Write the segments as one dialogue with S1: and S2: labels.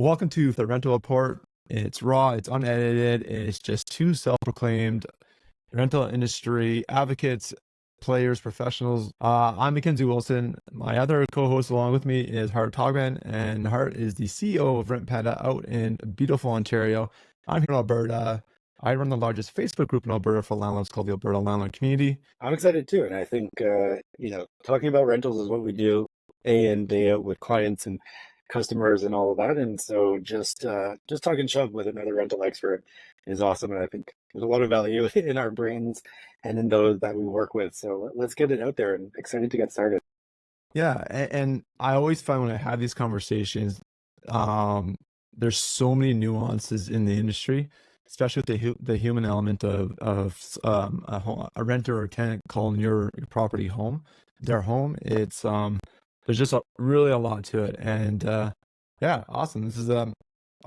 S1: Welcome to the rental report. It's raw, it's unedited, it's just two self-proclaimed rental industry advocates, players, professionals. I'm MacKenzie Wilson. My other co-host along with me is Hart Togman, and Hart is the CEO of Rent Panda out in beautiful Ontario. I'm here in Alberta. I run the largest Facebook group in Alberta for landlords called the Alberta Landlord Community.
S2: I'm excited too, and I think talking about rentals is what we do day in day out with clients and customers and all of that. And so just talking shop with another rental expert is awesome, and I think there's a lot of value in our brains and in those that we work with. So let's get it out there, and excited to get started.
S1: Yeah, and I always find when I have these conversations, there's so many nuances in the industry, especially with the human element of a renter or a tenant calling your property home, their home. It's there's just really a lot to it, and yeah, awesome. This is a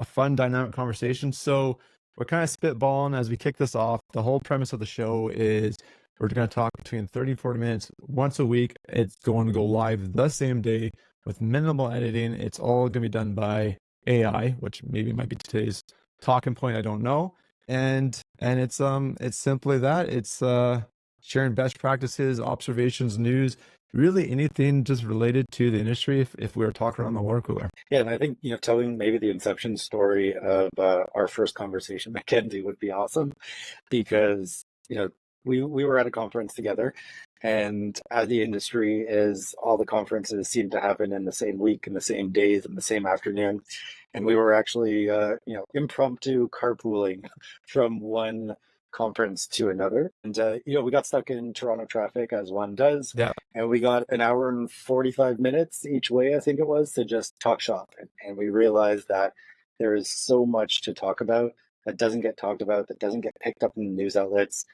S1: fun, dynamic conversation. So we're kind of spitballing as we kick this off. The whole premise of the show is we're going to talk between 30 and 40 minutes once a week. It's going to go live the same day with minimal editing. It's all going to be done by AI, which maybe might be today's talking point. I don't know. And it's simply that. It's sharing best practices, observations, news, really anything just related to the industry if we were talking around the water cooler.
S2: Yeah, and I think telling maybe the inception story of our first conversation, MacKenzie, would be awesome because we were at a conference together, and as the industry is, all the conferences seem to happen in the same week, in the same days, in the same afternoon, and we were actually impromptu carpooling from one conference to another, and we got stuck in Toronto traffic as one does.
S1: Yeah.
S2: And we got an hour and 45 minutes each way, I think it was, to just talk shop, and we realized that there is so much to talk about that doesn't get talked about, that doesn't get picked up in the news outlets.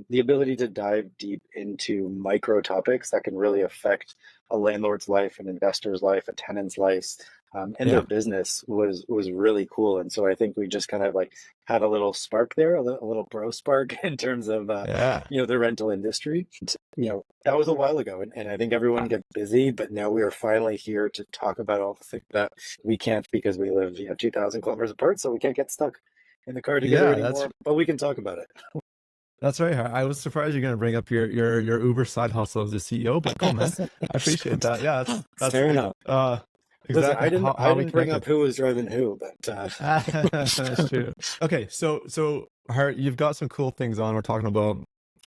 S2: The ability to dive deep into micro topics that can really affect a landlord's life, an investor's life, a tenant's life, and their business was really cool. And so I think we just kind of like had a little spark there, a little bro spark in terms of the rental industry. That was a while ago, and I think everyone gets busy, but now we are finally here to talk about all the things that we can't because we live 2,000 kilometers apart, so we can't get stuck in the car together anymore. But we can talk about it.
S1: That's right. I was surprised you're going to bring up your Uber side hustle as a CEO, but cool, man. I appreciate that. Yeah, that's
S2: fair enough.
S1: Exactly.
S2: Listen, I didn't bring up who was driving who, but
S1: that's true. Okay, so Hart, you've got some cool things on. We're talking about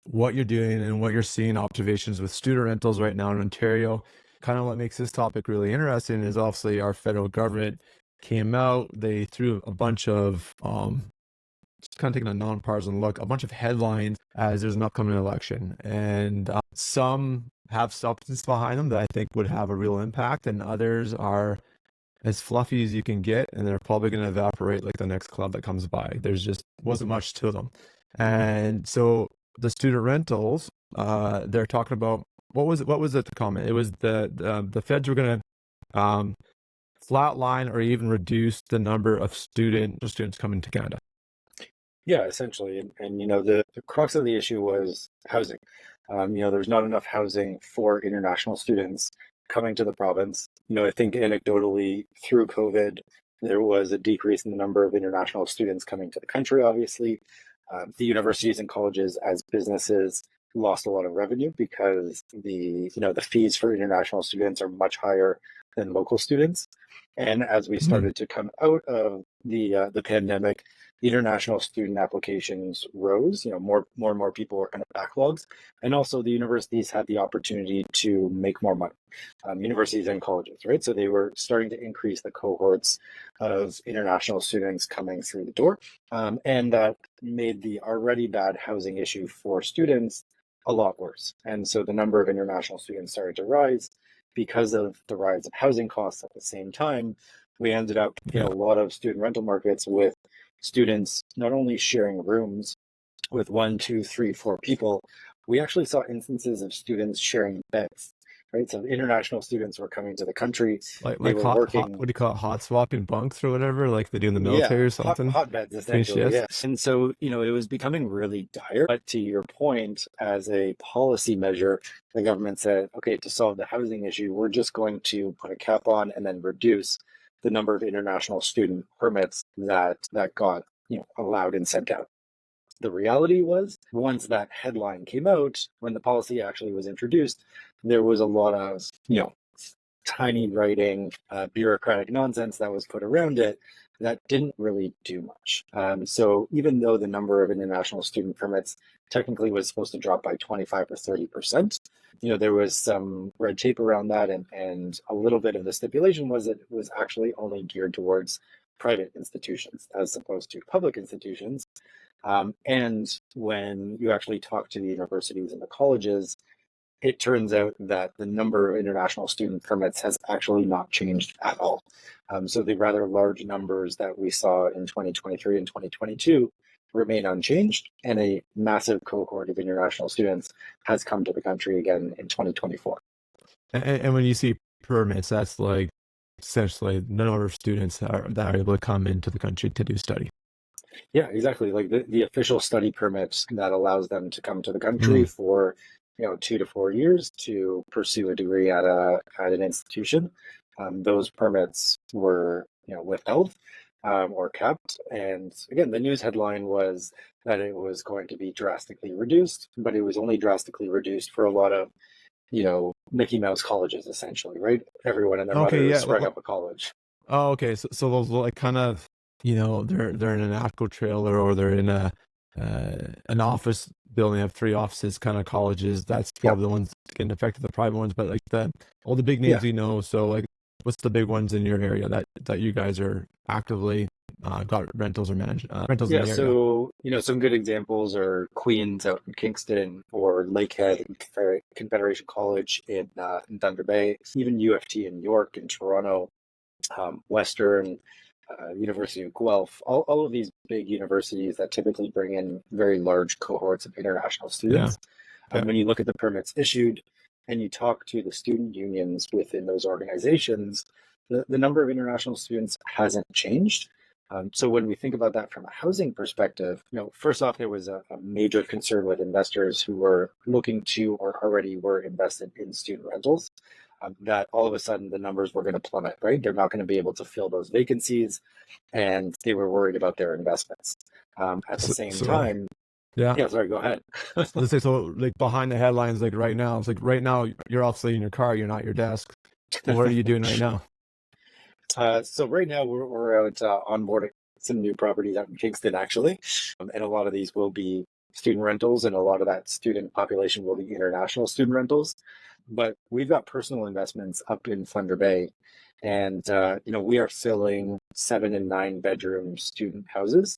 S1: what you're doing and what you're seeing, observations with student rentals right now in Ontario. Kind of what makes this topic really interesting is obviously our federal government came out. They threw a bunch of just kind of taking a nonpartisan look, a bunch of headlines as there's an upcoming election, and some have substance behind them that I think would have a real impact, and others are as fluffy as you can get, and they're probably going to evaporate like the next cloud that comes by. There's just wasn't much to them. And so the student rentals, they're talking about what was it the comment? It was the feds were going to flatline or even reduce the number of students coming to Canada.
S2: Yeah, essentially. And the crux of the issue was housing. There's not enough housing for international students coming to the province. I think anecdotally through COVID, there was a decrease in the number of international students coming to the country, obviously. The universities and colleges as businesses lost a lot of revenue because the fees for international students are much higher than local students. And as we started to come out of the pandemic, the international student applications rose. More and more people were kind of backlogs, and also the universities had the opportunity to make more money. Universities and colleges, right? So they were starting to increase the cohorts of international students coming through the door, and that made the already bad housing issue for students a lot worse. And so the number of international students started to rise. Because of the rise of housing costs at the same time, we ended up in a lot of student rental markets with students not only sharing rooms with 1, 2, 3, 4 people, we actually saw instances of students sharing beds, right? So international students were coming to the country.
S1: Like what do you call it? Hot swapping bunks or whatever, like they do in the military or something?
S2: Hot beds, essentially, yeah. And so, it was becoming really dire. But to your point, as a policy measure, the government said, okay, to solve the housing issue, we're just going to put a cap on and then reduce the number of international student permits that got allowed and sent out. The reality was, once that headline came out, when the policy actually was introduced, there was a lot of tiny writing, bureaucratic nonsense that was put around it that didn't really do much. So even though the number of international student permits technically was supposed to drop by 25 or 30%, there was some red tape around that, and a little bit of the stipulation was that it was actually only geared towards private institutions as opposed to public institutions. And when you actually talk to the universities and the colleges, it turns out that the number of international student permits has actually not changed at all. So the rather large numbers that we saw in 2023 and 2022 remain unchanged, and a massive cohort of international students has come to the country again in 2024.
S1: And when you see permits, that's like essentially the number of students that are able to come into the country to do study.
S2: Yeah, exactly. Like the official study permit that allows them to come to the country for 2 to 4 years to pursue a degree at an institution. Those permits were withheld or kept. And again, the news headline was that it was going to be drastically reduced, but it was only drastically reduced for a lot of Mickey Mouse colleges, essentially, right? Everyone and their mother sprang up a college.
S1: Oh, okay. So those like kind of they're in an AFCO trailer, or they're in an office building, have 3 offices kind of colleges. That's probably the ones getting affected, the private ones, but like all the big names we know. So like, what's the big ones in your area that you guys are actively got rentals or managed rentals in the area?
S2: So some good examples are Queens out in Kingston, or Lakehead and Confederation College in Thunder Bay, even U of T in York and Toronto, Western, University of Guelph, all of these big universities that typically bring in very large cohorts of international students. When you look at the permits issued and you talk to the student unions within those organizations, the number of international students hasn't changed. So when we think about that from a housing perspective, first off, there was a major concern with investors who were looking to or already were invested in student rentals, that all of a sudden the numbers were going to plummet, right? They're not going to be able to fill those vacancies, and they were worried about their investments. At the same time, sorry, go ahead.
S1: Let's say, so like behind the headlines, like right now, it's like right now you're obviously in your car, you're not at your desk. What are you doing right now?
S2: So right now we're out onboarding some new properties out in Kingston, actually, and a lot of these will be student rentals, and a lot of that student population will be international student rentals. But we've got personal investments up in Thunder Bay, and we are filling 7 and 9 bedroom student houses.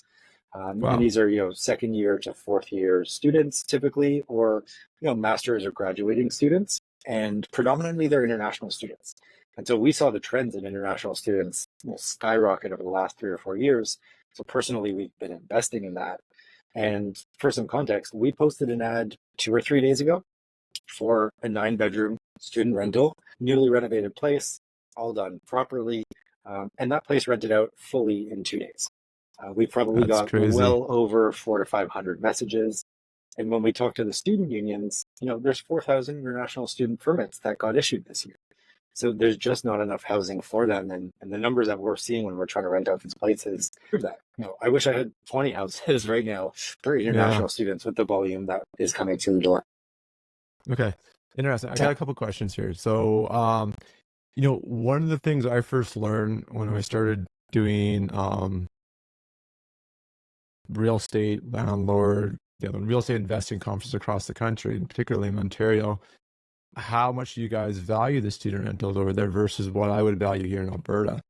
S2: And these are second year to fourth year students typically, or masters or graduating students, and predominantly they're international students. And so we saw the trends in international students skyrocket over the last 3 or 4 years. So personally, we've been investing in that. And for some context, we posted an ad 2 or 3 days ago for a 9-bedroom student rental, newly renovated place, all done properly. And that place rented out fully in 2 days. We probably got well over 400 to 500 messages. And when we talk to the student unions, there's 4,000 international student permits that got issued this year. So there's just not enough housing for them. And the numbers that we're seeing when we're trying to rent out these places prove that. I wish I had 20 houses right now for international students with the volume that is coming to the door.
S1: Okay. Interesting. I got a couple questions here. So, one of the things I first learned when I started doing real estate landlord, real estate investing conferences across the country, and particularly in Ontario, how much you guys value the student rentals over there versus what I would value here in Alberta.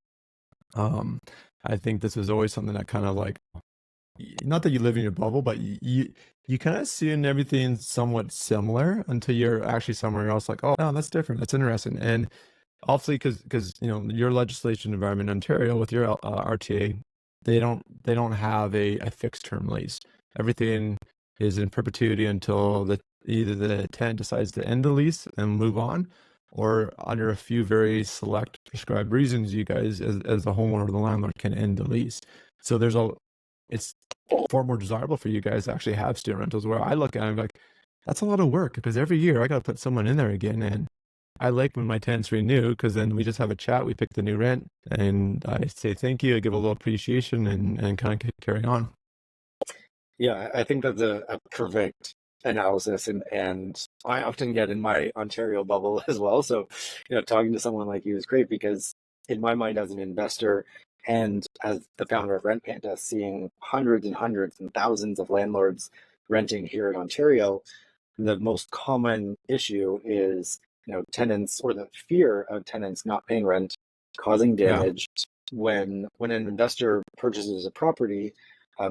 S1: I think this is always something that kind of like, not that you live in your bubble, but you kind of see in everything somewhat similar until you're actually somewhere else like, oh, no, that's different. That's interesting. And obviously, because your legislation environment in Ontario with your RTA, they don't have a fixed term lease. Everything is in perpetuity until either the tenant decides to end the lease and move on, or under a few very select prescribed reasons, you guys as the homeowner or the landlord can end the lease. So it's far more desirable for you guys to actually have student rentals, where I look at it, I'm like, that's a lot of work, because every year I got to put someone in there again. And I like when my tenants renew because then we just have a chat, we pick the new rent, and I say thank you, I give a little appreciation, and kind of carry on.
S2: Yeah, I think that's a perfect analysis, and I often get in my Ontario bubble as well. So, talking to someone like you is great because in my mind as an investor and as the founder of Rent Panda, seeing hundreds and hundreds and thousands of landlords renting here in Ontario, the most common issue is, tenants or the fear of tenants not paying rent causing
S1: Yeah,
S2: damage when an investor purchases a property,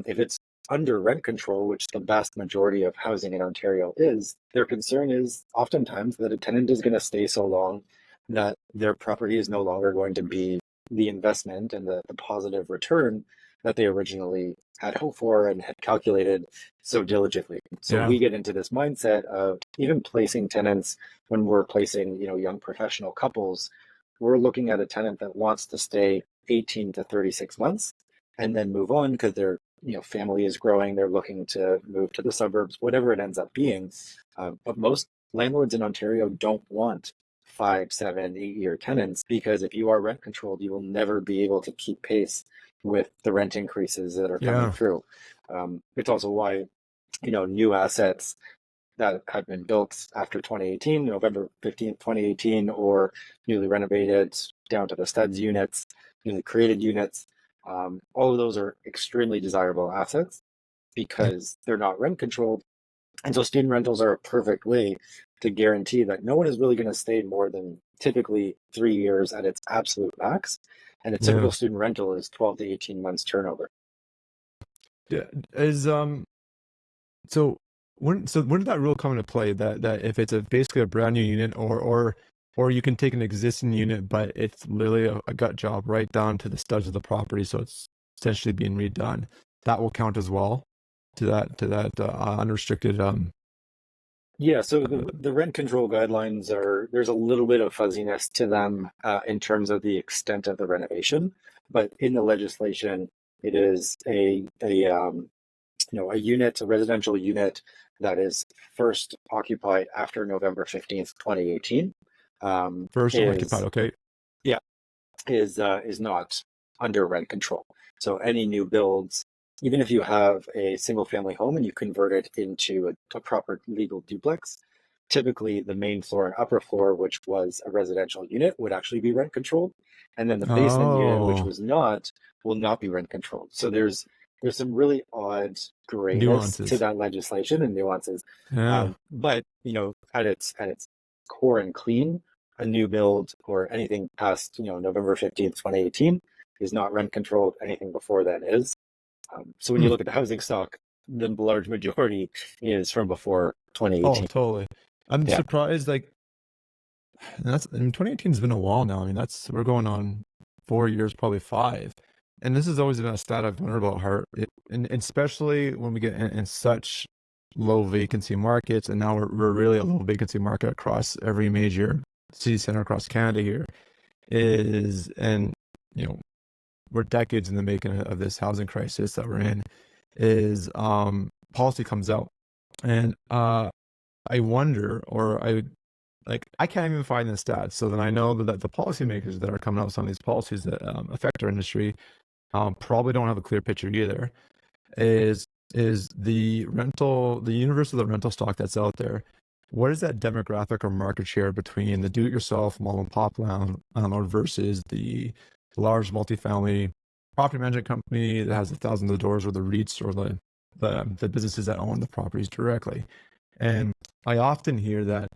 S2: if it's under rent control, which the vast majority of housing in Ontario is, their concern is oftentimes that a tenant is going to stay so long that their property is no longer going to be the investment and the positive return that they originally had hoped for and had calculated so diligently. So
S1: yeah,
S2: we get into this mindset of even placing tenants when we're placing, young professional couples, we're looking at a tenant that wants to stay 18 to 36 months and then move on because their family is growing, they're looking to move to the suburbs, whatever it ends up being. But most landlords in Ontario don't want 5, 7, 8 year tenants because if you are rent controlled, you will never be able to keep pace with the rent increases that are coming
S1: yeah.
S2: through. It's also why new assets that have been built after 2018, November 15th, 2018, or newly renovated down to the studs units, newly created units. All of those are extremely desirable assets because they're not rent controlled. And so student rentals are a perfect way to guarantee that no one is really going to stay more than typically 3 years at its absolute max. And a typical
S1: Yeah.
S2: student rental is 12 to 18 months turnover.
S1: Yeah. Is when did that rule come into play that if it's basically a brand new unit or you can take an existing unit but it's literally a gut job right down to the studs of the property, so it's essentially being redone, that will count as well to that unrestricted
S2: Yeah, so
S1: uh,
S2: the rent control guidelines there's a little bit of fuzziness to them in terms of the extent of the renovation, but in the legislation, it is a unit, a residential unit that is first occupied after November 15th, 2018,
S1: first occupied.
S2: is
S1: Okay.
S2: yeah, is not under rent control. So any new builds, even if you have a single family home and you convert it into a proper legal duplex, typically the main floor and upper floor, which was a residential unit, would actually be rent controlled, and then the basement unit, which
S1: Oh,
S2: was not, will not be rent controlled. So there's some really odd grayness to
S1: nuances.
S2: that legislation and nuances.
S1: Yeah.
S2: But at its core and clean, a new build or anything past November 15th, 2018 is not rent controlled. Anything before then is. So when you
S1: Hmm.
S2: look at the housing stock, the large majority is from before
S1: Oh,
S2: 2018.
S1: totally. I'm
S2: Yeah.
S1: surprised. Like, I mean, 2018 has been a while now. I mean, we're going on 4 years, probably five. And this has always been a stat I've wondered about Hart, and especially when we get in such low vacancy markets, and now we're really a low vacancy market across every major city center across Canada here. And you know we're decades in the making of this housing crisis that we're in. Is policy comes out, and I wonder, or I can't even find the stats. So then I know that the policymakers that are coming up with some of these policies that affect our industry probably don't have a clear picture either. Is the universe of the rental stock that's out there? What is that demographic or market share between the do-it-yourself mom and pop landlord versus the large multifamily property management company that has thousands of doors, or the REITs, or the businesses that own the properties directly? And I often hear that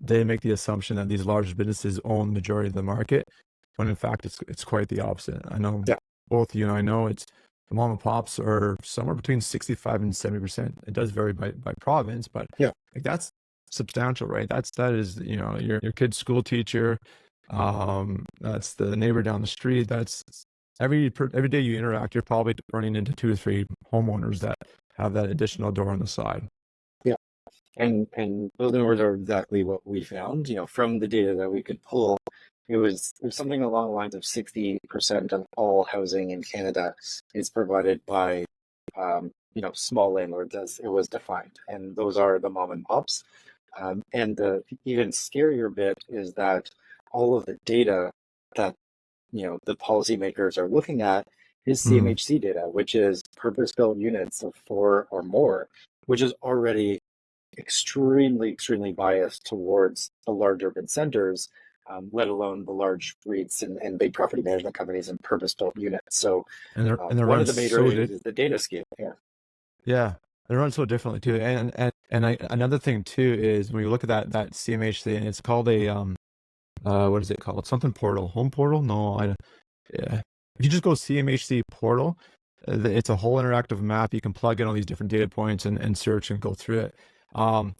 S1: they make the assumption that these large businesses own the majority of the market, when in fact it's quite the opposite. I know
S2: Yeah.
S1: both you and I know it's the mom and pops are somewhere between 65 and 70%. It does vary by province, but
S2: Yeah.
S1: like that's substantial, right? That is, your kid's school teacher, that's the neighbor down the street. That's every day you interact, you're probably running into 2 or 3 homeowners that have that additional door on the side.
S2: Yeah. And those numbers are exactly what we found, from the data that we could pull. It was something along the lines of 60% of all housing in Canada is provided by small landlords as it was defined. And those are the mom and pops. And the even scarier bit is that all of the data that the policymakers are looking at is
S1: Mm.
S2: CMHC data, which is purpose-built units of four or more, which is already extremely, extremely biased towards the large urban centers, let alone the large REITs and big property management companies and purpose-built units. So
S1: And they're
S2: one
S1: run
S2: of the major
S1: so
S2: issues is the data scale. Yeah.
S1: yeah, they're run so differently too. Another thing too is when you look at that CMHC, and it's called a what is it called? Something portal, home portal? No, yeah. If you just go CMHC portal, it's a whole interactive map. You can plug in all these different data points and search and go through it.
S2: Yeah.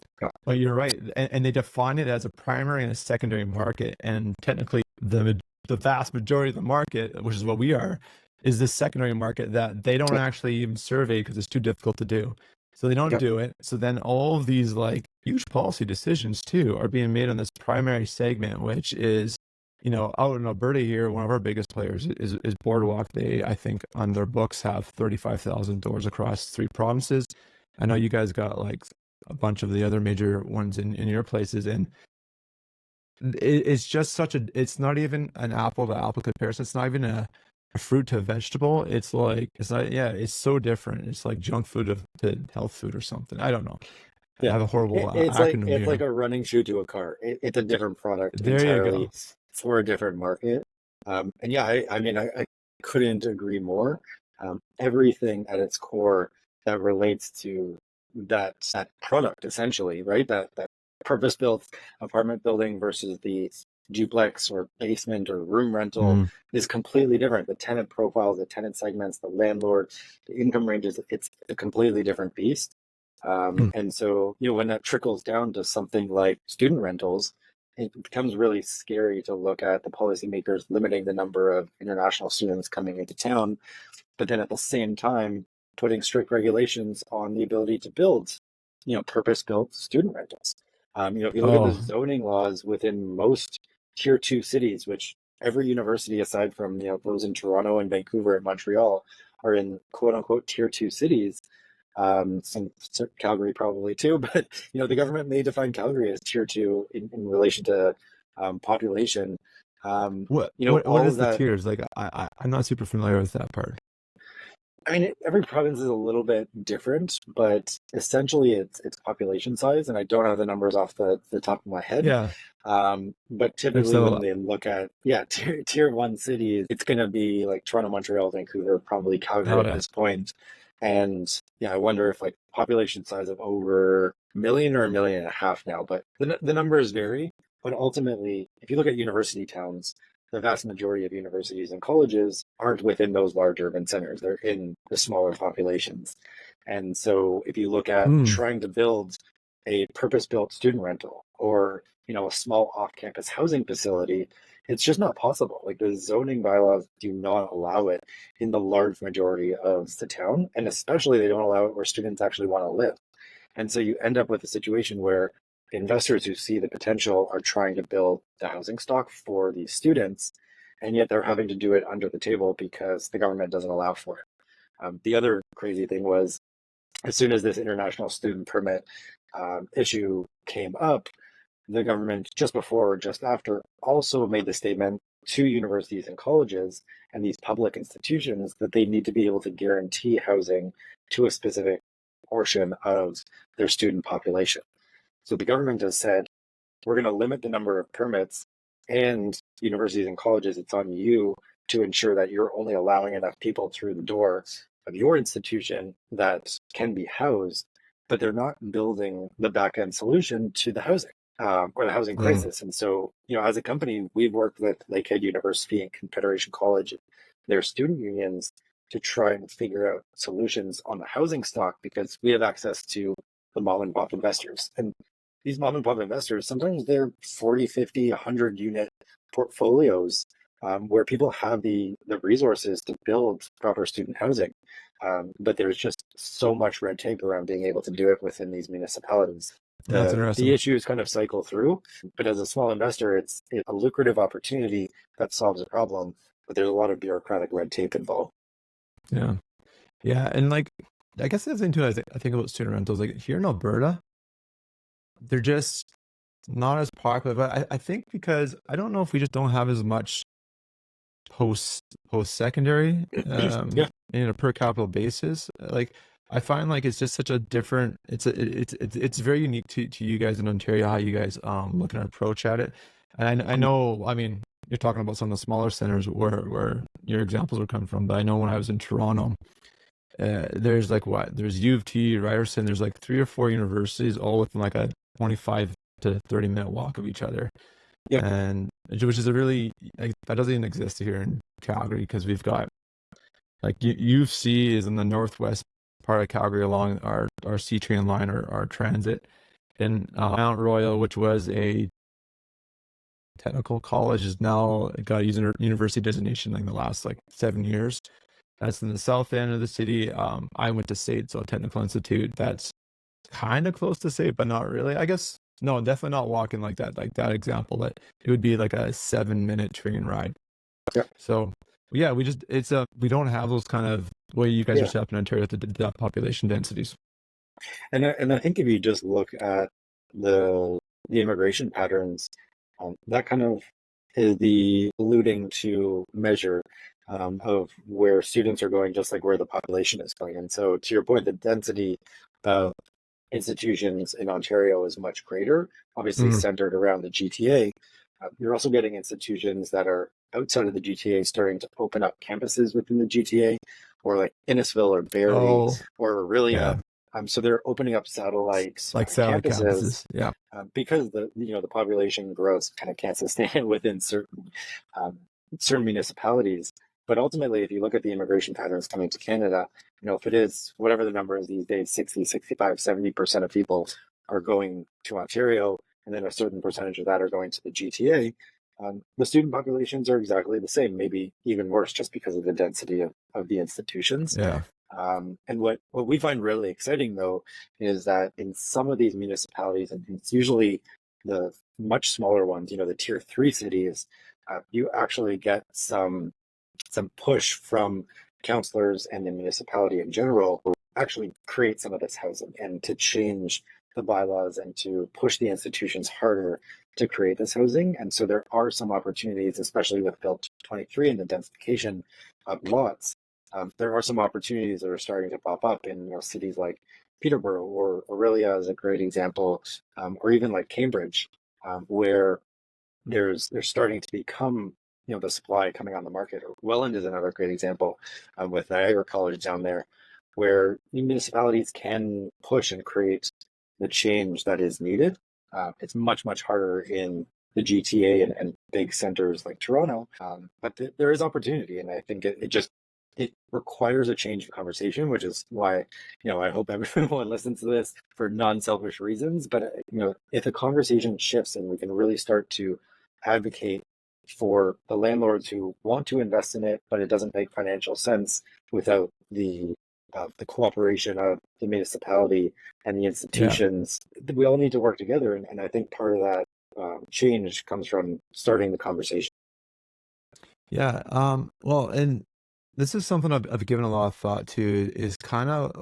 S1: But you're right, and they define it as a primary and a secondary market, and technically the vast majority of the market, which is what we are, is this secondary market that they don't actually even survey because it's too difficult to do. So they don't
S2: Yeah.
S1: do it. So then all of these like huge policy decisions too are being made on this primary segment, which is, out in Alberta here, one of our biggest players is Boardwalk. They, I think, on their books have 35,000 doors across 3 provinces. I know you guys got like a bunch of the other major ones in your places, and it's just it's not even an apple to apple comparison. It's not even a fruit to vegetable. It's like, it's not, yeah, it's so different. It's like junk food to health food or something. I don't know. I
S2: Yeah.
S1: have a horrible
S2: It's like
S1: acronym here.
S2: a running shoe to a car. It's a different product
S1: There you
S2: entirely
S1: go.
S2: for a different market. And yeah, I mean, I couldn't agree more. Everything at its core that relates to that product, essentially, right? That purpose-built apartment building versus the duplex or basement or room rental
S1: Mm.
S2: is completely different. The tenant profiles, the tenant segments, the landlord, the income ranges, it's a completely different beast.
S1: Mm.
S2: And so, when that trickles down to something like student rentals, it becomes really scary to look at the policymakers limiting the number of international students coming into town, but then at the same time, putting strict regulations on the ability to build, purpose-built student rentals. If you look at the
S1: Oh,
S2: zoning laws within most tier 2 cities, which every university aside from, those in Toronto and Vancouver and Montreal are in quote unquote tier 2 cities, and Calgary probably too, but the government may define Calgary as tier 2 in relation to population.
S1: what
S2: All of
S1: is the
S2: that.
S1: tiers? Like I'm not super familiar with that part.
S2: I mean, every province is a little bit different, but essentially it's population size, and I don't have the numbers off the top of my head.
S1: Yeah.
S2: But
S1: There's
S2: typically when
S1: a
S2: they look at, yeah, tier 1 cities, it's going to be like Toronto, Montreal, Vancouver, probably Calgary
S1: got
S2: at
S1: it.
S2: this point. And yeah, I wonder if like population size of over a million or 1.5 million now, but the numbers vary. But ultimately, if you look at university towns, the vast majority of universities and colleges aren't within those large urban centers. They're in the smaller populations. And so if you look at
S1: Mm.
S2: trying to build a purpose-built student rental or, a small off-campus housing facility, it's just not possible. Like the zoning bylaws do not allow it in the large majority of the town. And especially they don't allow it where students actually want to live. And so you end up with a situation where investors who see the potential are trying to build the housing stock for these students, and yet they're having to do it under the table because the government doesn't allow for it. The other crazy thing was, as soon as this international student permit issue came up, the government, just before or just after, also made the statement to universities and colleges and these public institutions that they need to be able to guarantee housing to a specific portion of their student population. So the government has said, we're going to limit the number of permits, and universities and colleges, it's on you to ensure that you're only allowing enough people through the door of your institution that can be housed, but they're not building the back end solution to the housing. Or the housing
S1: Yeah.
S2: crisis. And so, as a company, we've worked with Lakehead University and Confederation College, their student unions, to try and figure out solutions on the housing stock because we have access to the mom and pop investors. And these mom and pop investors, sometimes they're 40, 50, 100 unit portfolios where people have the resources to build proper student housing. But there's just so much red tape around being able to do it within these municipalities.
S1: That's
S2: The
S1: interesting.
S2: issues kind of cycle through, but as a small investor, it's a lucrative opportunity that solves a problem, but there's a lot of bureaucratic red tape involved.
S1: Yeah. Yeah. And like, I guess the other thing too, I think about student rentals, like here in Alberta, they're just not as popular. But I think because I don't know if we just don't have as much post secondary
S2: Yeah.
S1: in a per capita basis. Like I find like it's just such a different. It's very unique to you guys in Ontario how you guys look and approach at it. And I know, I mean, you're talking about some of the smaller centers where your examples are coming from, but I know when I was in Toronto, there's like there's U of T, Ryerson, there's like 3 or 4 universities all within like a 25 to 30-minute walk of each other.
S2: Yeah.
S1: And which is a really, like, that doesn't even exist here in Calgary because we've got like U of C is in the northwest part of Calgary along our C train line or our transit, and Mount Royal, which was a technical college, is now got a university designation in the last like 7 years. That's in the south end of the city. I went to SAIT, so a technical institute that's kind of close to SAIT, but not really. I guess no, definitely not walking like that example. But it would be like a 7-minute train ride.
S2: Yeah.
S1: So yeah, we don't have those kind of way you guys are set up in Ontario with the population densities.
S2: And I think if you just look at the immigration patterns, that kind of is the alluding to measure of where students are going, just like where the population is going. And so, to your point, the density of institutions in Ontario is much greater, obviously centered around the GTA. You're also getting institutions that are outside of the GTA starting to open up campuses within the GTA, or like Innisfil or Barrie or Aurelia. So they're opening up satellites,
S1: like satellite
S2: campuses,
S1: yeah,
S2: because the population growth kind of can't sustain it within certain municipalities. But ultimately, if you look at the immigration patterns coming to Canada, if it is whatever the number is these days, 60, 65, 70% of people are going to Ontario, and then a certain percentage of that are going to the GTA. The student populations are exactly the same, maybe even worse, just because of the density of the institutions.
S1: Yeah.
S2: And what we find really exciting, though, is that in some of these municipalities, and it's usually the much smaller ones, the tier 3 cities, you actually get some push from councillors and the municipality in general to actually create some of this housing and to change the bylaws and to push the institutions harder to create this housing. And so there are some opportunities, especially with Bill 23 and the densification of lots. There are some opportunities that are starting to pop up in cities like Peterborough or Aurelia is a great example, or even like Cambridge, where there's starting to become the supply coming on the market. Welland is another great example with Niagara College down there, where municipalities can push and create the change that is needed. It's much, much harder in the GTA and big centers like Toronto, but there is opportunity, and I think it requires a change of conversation, which is why I hope everyone listens to this for non-selfish reasons. But if the conversation shifts and we can really start to advocate for the landlords who want to invest in it, but it doesn't make financial sense without the cooperation of the municipality and the institutions. We all need to work together, and I think part of that change comes from starting the conversation.
S1: Yeah. Well, and this is something I've given a lot of thought to. Is kind of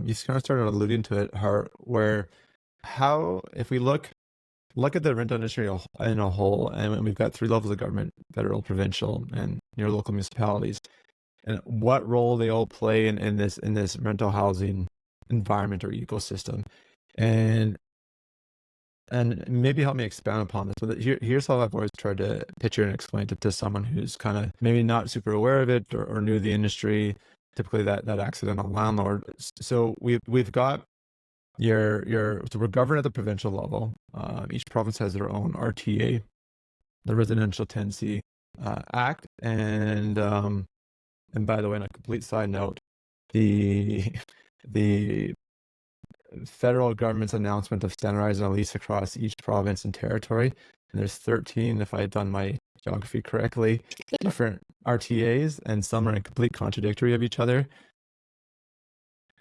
S1: you kind of started alluding to it, Hart, where how if we look at the rental industry in a whole, and we've got 3 levels of government: federal, provincial, and your local municipalities, and what role they all play in this rental housing environment or ecosystem, and maybe help me expand upon this. But here's how I've always tried to picture and explain it to someone who's kind of maybe not super aware of it or new to the industry. Typically, that accidental landlord. So we've got so we're governed at the provincial level. Each province has their own RTA, the Residential Tenancy Act, and by the way, on a complete side note, the federal government's announcement of standardizing a lease across each province and territory, and there's 13, if I had done my geography correctly, different RTAs, and some are in complete contradictory of each other.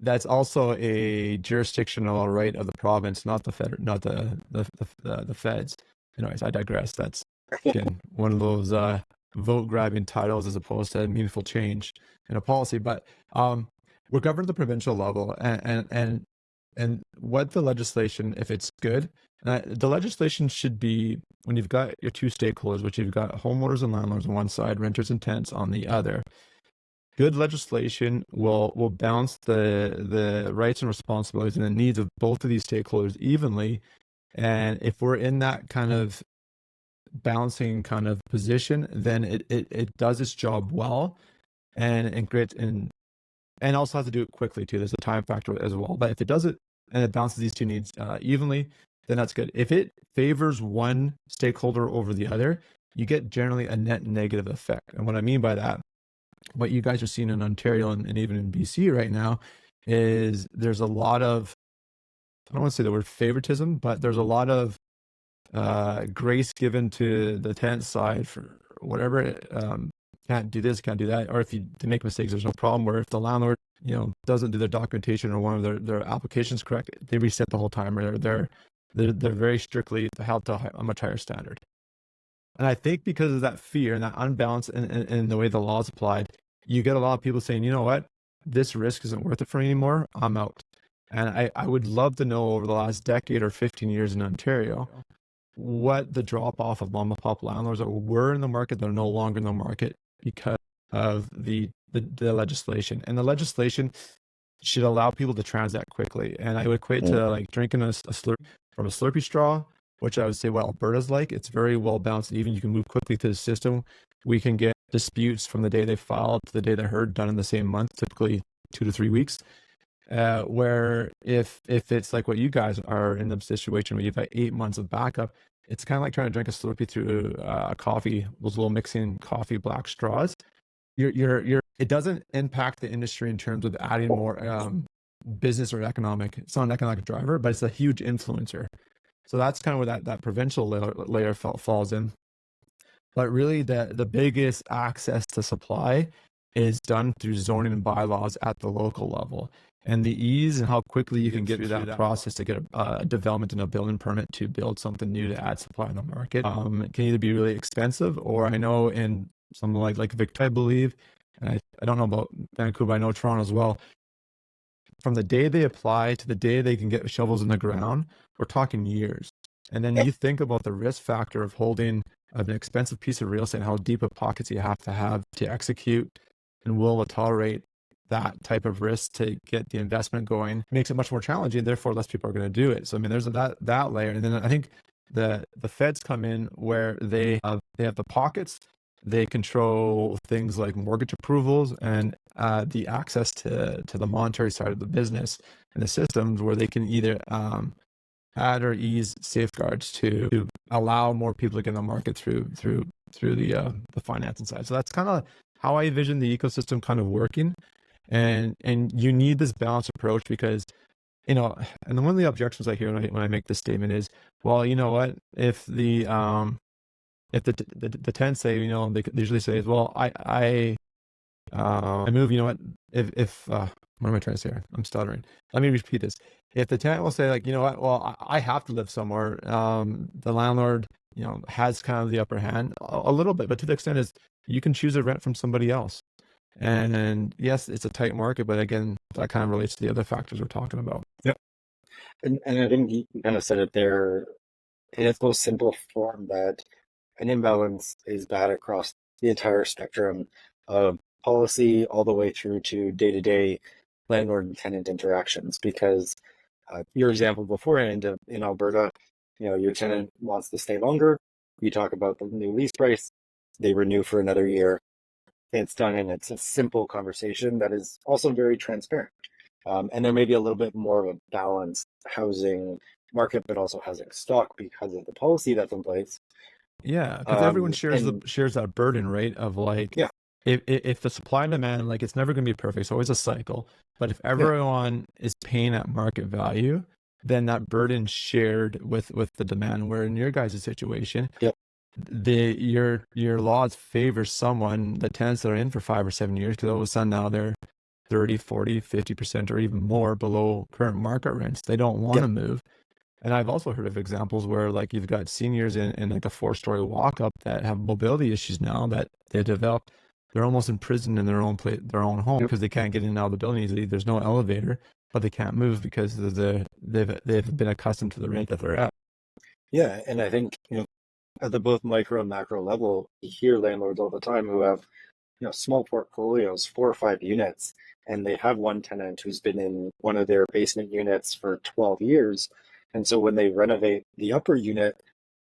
S1: That's also a jurisdictional right of the province, not the feds. Anyways, I digress. That's again one of those vote grabbing titles as opposed to meaningful change in a policy. But we're governed at the provincial level, and And what the legislation, if it's good, the legislation should be when you've got your two stakeholders, which you've got homeowners and landlords on one side, renters and tenants on the other. Good legislation will balance the rights and responsibilities and the needs of both of these stakeholders evenly. And if we're in that kind of balancing kind of position, then it does its job well, and great, and also has to do it quickly too. There's a time factor as well. But if it does it and it balances these two needs evenly, then that's good. If it favors one stakeholder over the other, you get generally a net negative effect. And what I mean by that, what you guys are seeing in Ontario and even in BC right now, is there's a lot of, I don't want to say the word favoritism, but there's a lot of grace given to the tenant side for whatever. Can't do this, can't do that, or if you make mistakes, there's no problem. Where if the landlord, doesn't do their documentation or one of their applications correct, they reset the whole time. Or they're very strictly held to a much higher standard. And I think because of that fear and that unbalance in the way the law is applied, you get a lot of people saying, you know what, this risk isn't worth it for me anymore, I'm out. And I would love to know over the last decade or 15 years in Ontario, what the drop off of mom and pop landlords that were in the market that are no longer in the market because of the legislation. And the legislation should allow people to transact quickly. And I would equate to like drinking a slurp from a Slurpee straw, which I would say what Alberta's like. It's very well balanced. Even you can move quickly to the system. We can get disputes from the day they filed to the day they're heard done in the same month, typically 2 to 3 weeks. Where if it's like what you guys are in the situation where you've got 8 months of backup, it's kind of like trying to drink a Slurpee through a coffee, those little mixing coffee black straws. It doesn't impact the industry in terms of adding more business or economic. It's not an economic driver, but it's a huge influencer. So that's kind of where that provincial layer falls in. But really, the biggest access to supply is done through zoning and bylaws at the local level. And the ease and how quickly you can get through that process to get a development and a building permit to build something new to add supply in the market it can either be really expensive, or I know in something like Victoria, I believe, and I don't know about Vancouver, I know Toronto as well, from the day they apply to the day they can get shovels in the ground, we're talking years. And then you think about the risk factor of holding an expensive piece of real estate and how deep of pockets you have to execute and will tolerate that type of risk to get the investment going. It makes it much more challenging. Therefore, less people are going to do it. So, I mean, there's that layer. And then I think the feds come in where they have the pockets. They control things like mortgage approvals and the access to the monetary side of the business and the systems where they can either add or ease safeguards to allow more people to get in the market through the financing side. So that's kind of how I envision the ecosystem kind of working. And you need this balanced approach because, and one of the objections I hear when I make this statement is, well, you know what, if the tenants say, they usually say is, well, I move, if what am I trying to say here? I'm stuttering. Let me repeat this. If the tenant will say like, you know what, well, I have to live somewhere, the landlord, has kind of the upper hand a little bit, but to the extent is you can choose to rent from somebody else. And yes, it's a tight market, but again, that kind of relates to the other factors we're talking about.
S2: Yep. And I think you kind of said it there in its most simple form, that an imbalance is bad across the entire spectrum of policy all the way through to day-to-day landlord and tenant interactions. Because your example beforehand in Alberta, your tenant wants to stay longer. You talk about the new lease price, they renew for another year. It's done, and it's a simple conversation that is also very transparent. And there may be a little bit more of a balanced housing market, but also housing stock because of the policy that's in place.
S1: Yeah, because everyone shares that burden, right? Of like,
S2: yeah,
S1: if the supply and demand, like, it's never going to be perfect. It's always a cycle. But if everyone is paying at market value, then that burden's shared with the demand. Where in your guys' situation,
S2: yep.
S1: your laws favor someone, the tenants that are in for 5 or 7 years, because all of a sudden now they're 30, 40, 50% or even more below current market rents. They don't want to move. And I've also heard of examples where like you've got seniors in like a 4-story walk up that have mobility issues now that they developed they're almost imprisoned in their own place, their own home, because they can't get in and out of the building easily. There's no elevator, but they can't move because of they've been accustomed to the rent that they're at.
S2: Yeah, and I think, at the both micro and macro level, you hear landlords all the time who have, small portfolios, 4 or 5 units, and they have one tenant who's been in one of their basement units for 12 years. And so when they renovate the upper unit,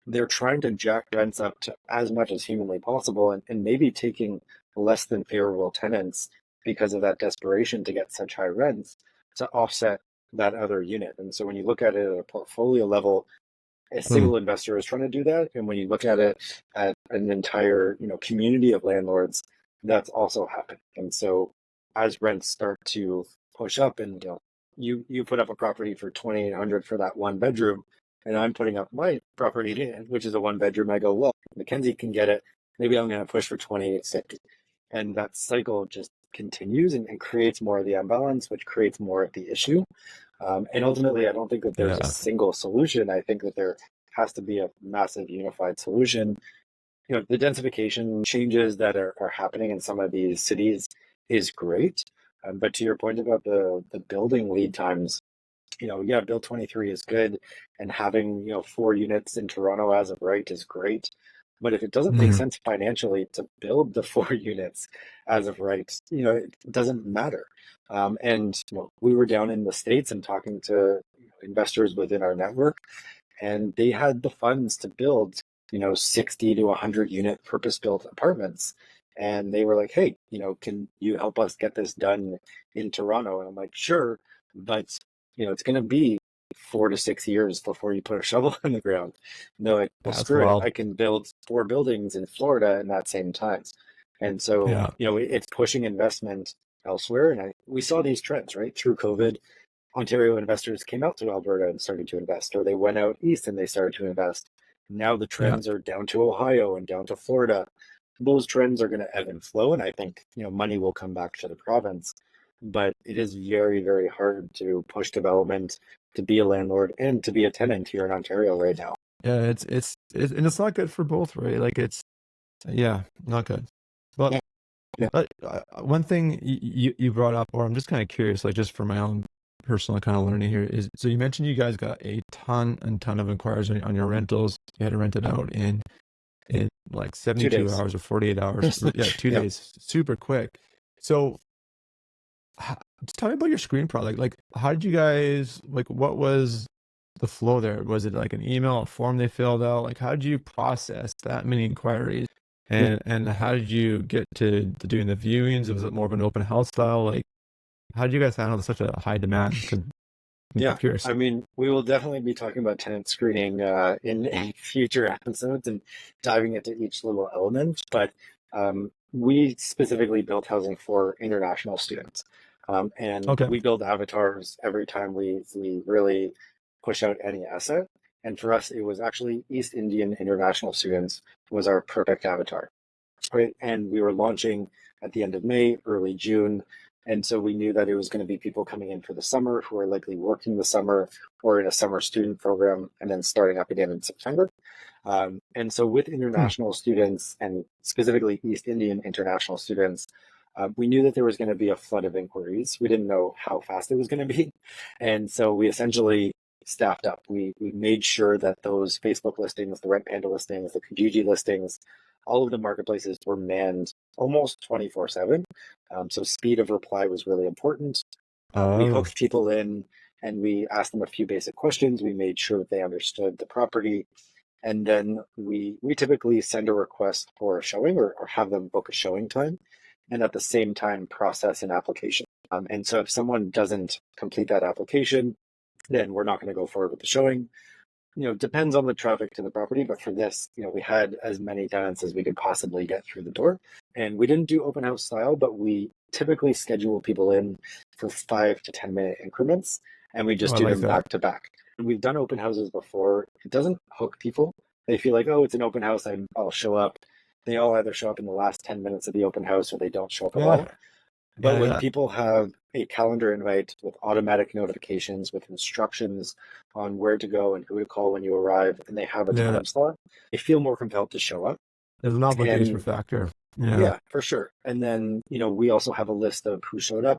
S2: they're trying to jack rents up to as much as humanly possible, and maybe taking less than favorable tenants because of that desperation to get such high rents to offset that other unit. And so when you look at it at a portfolio level, a
S1: Hmm.
S2: single investor is trying to do that. And when you look at it at an entire, community of landlords, that's also happening. And so as rents start to push up, and you put up a property for 2,800 for that 1 bedroom, and I'm putting up my property, which is a 1 bedroom, I go, well, MacKenzie can get it. Maybe I'm going to push for 2,850. And that cycle just continues, and creates more of the imbalance, which creates more of the issue. And ultimately, I don't think that there's a
S1: Yeah.
S2: single solution. I think that there has to be a massive unified solution. The densification changes that are happening in some of these cities is great. But to your point about the building lead times, yeah, Bill 23 is good, and having, 4 units in Toronto as of right is great. But if it doesn't make
S1: Mhm.
S2: sense financially to build the 4 units as of right, it doesn't matter. And we were down in the States and talking to investors within our network, and they had the funds to build, 60 to 100 unit purpose built apartments. And they were like, hey, can you help us get this done in Toronto? And I'm like, sure, but it's going to be 4 to 6 years before you put a shovel in the ground. No, like, well,
S1: That's
S2: screw it.
S1: wild.
S2: I can build 4 buildings in Florida in that same time. And so,
S1: Yeah.
S2: it's pushing investment elsewhere. And we saw these trends, right? Through COVID, Ontario investors came out to Alberta and started to invest, or they went out east and they started to invest. Now the
S1: Yeah.
S2: trends are down to Ohio and down to Florida. Those trends are going to ebb and flow, and I think money will come back to the province. But it is very, very hard to push development, to be a landlord and to be a tenant here in Ontario right now.
S1: Yeah. It's and it's not good for both, right? Like it's yeah, not good. But
S2: Yeah, yeah,
S1: one thing you brought up, or I'm just kind of curious, like just for my own personal kind of learning here, is so you mentioned you guys got a ton and ton of inquiries on your rentals. You had to rent it out in like 72
S2: 2 days.
S1: hours or 48 hours. Yeah, two
S2: Yeah.
S1: days, super quick. So just tell me about your screen product. Like, how did you guys, like, what was the flow there? Was it like an email, a form they filled out? Like, how did you process that many inquiries? And how did you get to doing the viewings? Was it more of an open house style? Like, how did you guys handle such a high demand? Because I'm
S2: Yeah,
S1: curious.
S2: I mean, we will definitely be talking about tenant screening in future episodes and diving into each little element. But we specifically built housing for international students, and
S1: Okay.
S2: we build avatars every time we really push out any asset. And for us, it was actually East Indian international students was our perfect avatar, right? And we were launching at the end of May, early June. And so we knew that it was going to be people coming in for the summer who are likely working the summer or in a summer student program and then starting up again in September. And so with
S1: Hmm.
S2: international students, and specifically East Indian international students, we knew that there was going to be a flood of inquiries. We didn't know how fast it was going to be. And so we essentially staffed up. We made sure that those Facebook listings, the Rent Panda listings, the Kijiji listings, all of the marketplaces were manned almost 24/7. So speed of reply was really important. We
S1: Oh,
S2: hooked people in and we asked them a few basic questions. We made sure that they understood the property. And then we typically send a request for a showing, or have them book a showing time, and at the same time process an application. And so if someone doesn't complete that application, then we're not going to go forward with the showing. Depends on the traffic to the property, but for this, we had as many tenants as we could possibly get through the door. And we didn't do open house style, but we typically schedule people in for 5 to 10 minute increments, and we
S1: oh,
S2: just
S1: I
S2: do
S1: like
S2: them
S1: that.
S2: back to back. We've done open houses before. It doesn't hook people. They feel like, oh, it's an open house, I'll show up. They all either show up in the last 10 minutes of the open house or they don't show up at all.
S1: Yeah.
S2: But
S1: Yeah.
S2: when
S1: Yeah.
S2: people have a calendar invite with automatic notifications, with instructions on where to go and who to call when you arrive, and they have a
S1: Yeah.
S2: time slot, they feel more compelled to show up.
S1: There's an obligation
S2: And
S1: factor. Yeah.
S2: yeah, for sure. And then, we also have a list of who showed up.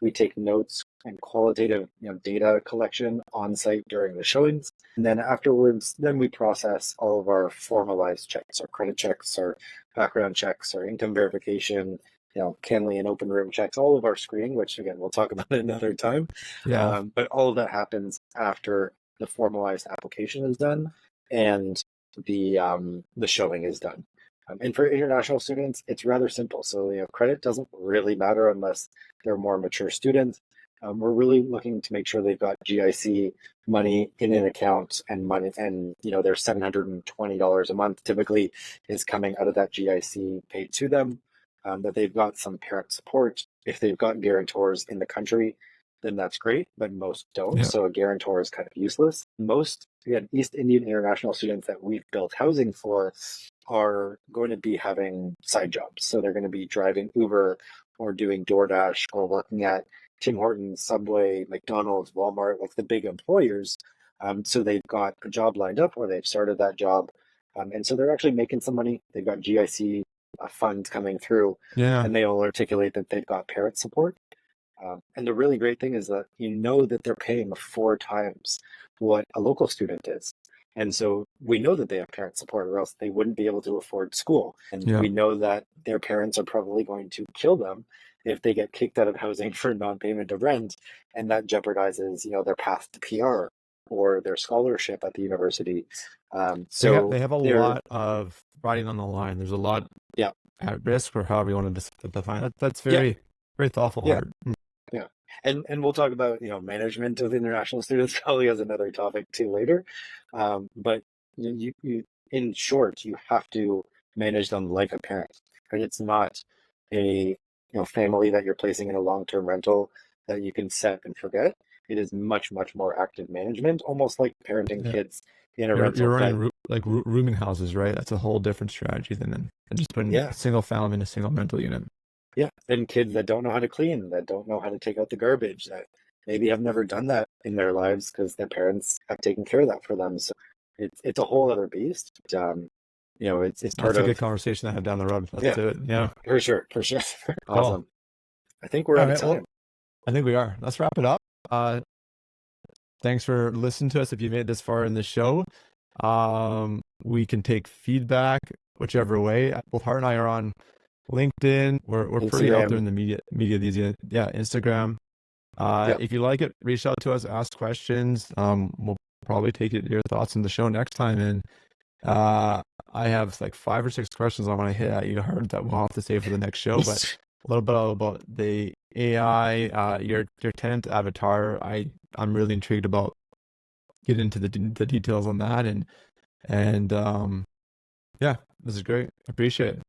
S2: We take notes and qualitative, data collection on site during the showings. And then afterwards, then we process all of our formalized checks, our credit checks, our background checks, our income verification, Canley and open room checks, all of our screening, which again, we'll talk about it another time.
S1: Yeah.
S2: But all of that happens after the formalized application is done and the showing is done. And for international students, it's rather simple. So, credit doesn't really matter unless they're more mature students. We're really looking to make sure they've got GIC money in an account and money, and their $720 a month typically is coming out of that GIC paid to them. That they've got some parent support. If they've got guarantors in the country, then that's great, but most don't.
S1: Yeah.
S2: So a guarantor is kind of useless. Most, again, East Indian international students that we've built housing for are going to be having side jobs. So they're going to be driving Uber or doing DoorDash or working at Tim Hortons, Subway, McDonald's, Walmart, like the big employers. So they've got a job lined up or they've started that job. And so they're actually making some money. They've got GIC funds coming through,
S1: Yeah.
S2: and they will articulate that they've got parent support. And the really great thing is that that they're paying 4 times what a local student is. And so we know that they have parent support or else they wouldn't be able to afford school. And
S1: Yeah.
S2: we know that their parents are probably going to kill them if they get kicked out of housing for non-payment of rent. And that jeopardizes, their path to PR or their scholarship at the university. So
S1: They have a
S2: they're,
S1: lot of writing on the line. There's a lot
S2: yeah,
S1: at risk, or however you want to define it. That's
S2: yeah,
S1: very, very thoughtful,
S2: yeah.
S1: Hart.
S2: Yeah. And we'll talk about, management of international students probably as another topic too later. But you, in short, you have to manage them like a parent. Right? It's not a, family that you're placing in a long-term rental that you can set and forget. It is much, much more active management, almost like parenting
S1: Yeah.
S2: kids in a
S1: You're
S2: rental.
S1: running rooming houses, right? That's a whole different strategy than just putting
S2: Yeah.
S1: a single family in a single rental unit.
S2: Yeah, and kids that don't know how to clean, that don't know how to take out the garbage, that maybe have never done that in their lives because their parents have taken care of that for them. So it's a whole other beast. But, it's
S1: That's
S2: part
S1: a
S2: of
S1: good conversation to have down the road. Let's
S2: yeah,
S1: do it. Yeah.
S2: for sure, for sure.
S1: Cool.
S2: Awesome. I think we're
S1: All
S2: out of
S1: right. Well,
S2: time.
S1: I think we are. Let's wrap it up. Thanks for listening to us. If you made it this far in the show, we can take feedback whichever way. Both Hart and I are on LinkedIn. We're pretty out there in the media these days. Yeah, Instagram. If you like it, reach out to us, ask questions. We'll probably take your thoughts in the show next time. And I have like 5 or 6 questions I want to hit at you, Hart, that we'll have to save for the next show. But a little bit about the AI, your tenant avatar. I'm really intrigued about getting into the details on that. And yeah, this is great. Appreciate it.